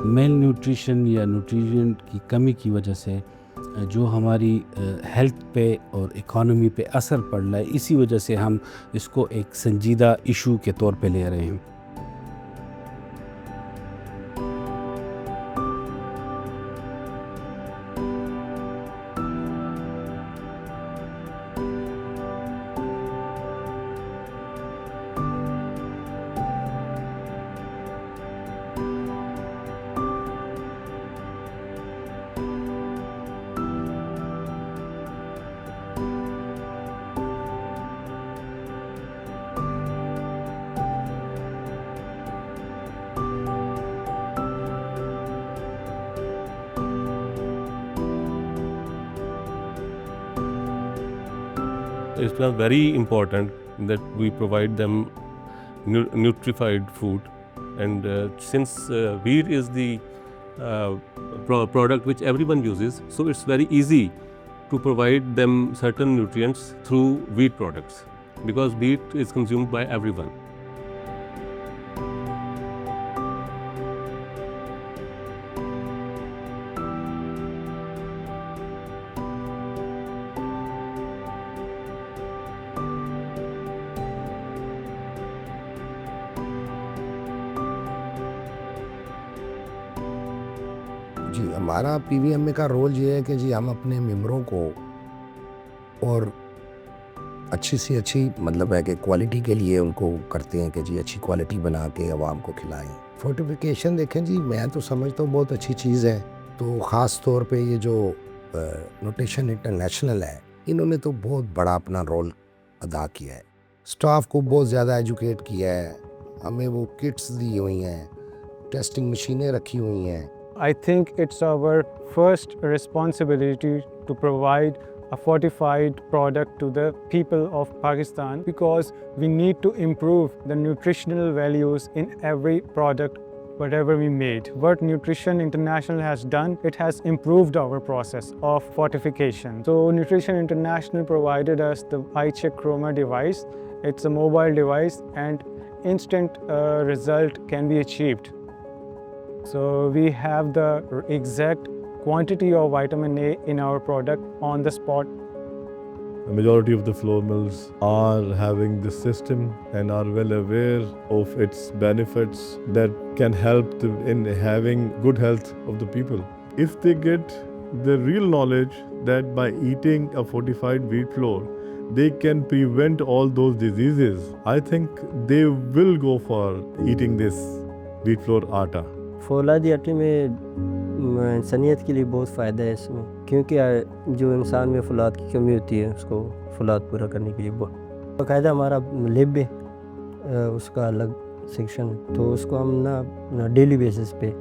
Mail nutrition या nutrition की कमी की वजह से जो हमारी हेल्थ पे और इकोनॉमी पे असर पड़ रहा है, इसी वजह से हम इसको एक संजीदा इशू के तौर पे ले रहे हैं। It's very important that we provide them nutrified food, and since wheat is the product which everyone uses, so it's very easy to provide them certain nutrients through wheat products, because wheat is consumed by everyone. जी, हमारा पीवीएमए का role ये है कि जी हम अपने मेंबरों को और अच्छी से अच्छी मतलब है कि क्वालिटी के लिए उनको करते हैं कि जी अच्छी क्वालिटी बना के आवाम को खिलाएं। फोर्टिफिकेशन देखें जी, मैं तो समझता हूँ बहुत अच्छी चीज़ है। तो ख़ास तौर पे ये जो न्यूट्रिशन इंटरनेशनल है, इन्होंने तो बहुत बड़ा अपना रोल अदा किया है। स्टाफ को बहुत ज़्यादा एजुकेट किया है, हमें वो किट्स दी हुई हैं, टेस्टिंग मशीनें रखी हुई हैं। I think it's our first responsibility to provide a fortified product to the people of Pakistan, because we need to improve the nutritional values in every product whatever we made. What Nutrition International has done, it has improved our process of fortification. So Nutrition International provided us the iCheck Chroma device. It's a mobile device and instant result can be achieved. So we have the exact quantity of vitamin A in our product on the spot. The majority of the flour mills are having this system and are well aware of its benefits that can help in having good health of the people. If they get the real knowledge that by eating a fortified wheat flour, they can prevent all those diseases, I think they will go for eating this wheat flour atta. फौलादी आटे में इंसानियत के लिए बहुत फ़ायदा है इसमें, क्योंकि जो इंसान में फौलाद की कमी होती है उसको फौलाद पूरा करने के लिए बाकायदा हमारा लैब है, उसका अलग सेक्शन है। तो उसको हम ना डेली बेसिस पे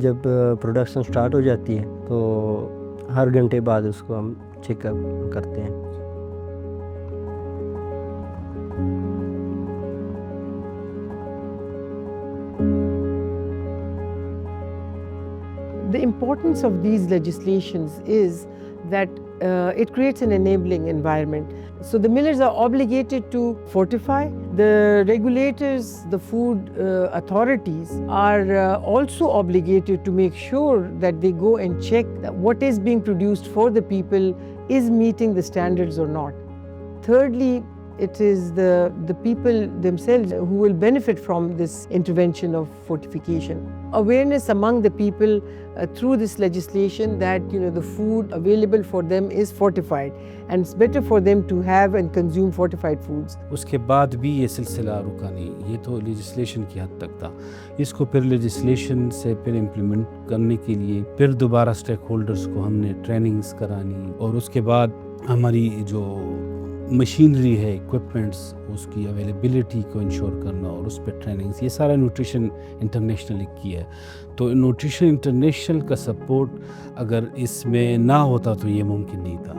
जब प्रोडक्शन स्टार्ट हो जाती है तो हर घंटे बाद उसको हम चेकअप करते हैं। The importance of these legislations is that it creates an enabling environment. So the millers are obligated to fortify. The regulators, the food authorities are also obligated to make sure that they go and check that what is being produced for the people is meeting the standards or not. Thirdly, it is the people themselves who will benefit from this intervention of fortification. Awareness among the people through this legislation that the food available for them is fortified, and it's better for them to have and consume fortified foods. उसके बाद भी ये सिलसिला रुका नहीं, ये तो legislation की हद तक था। इसको फिर लेजिस्लेशन से फिर इम्प्लीमेंट करने के लिए फिर दोबारा स्टेक होल्डर्स को हमने ट्रेनिंग्स करानी, और उसके बाद हमारी जो मशीनरी है, इक्विपमेंट्स, उसकी अवेलेबिलिटी को इंश्योर करना और उस पर ट्रेनिंग्स, ये सारा न्यूट्रिशन इंटरनेशनल की है। तो न्यूट्रिशन इंटरनेशनल का सपोर्ट अगर इसमें ना होता तो ये मुमकिन नहीं था।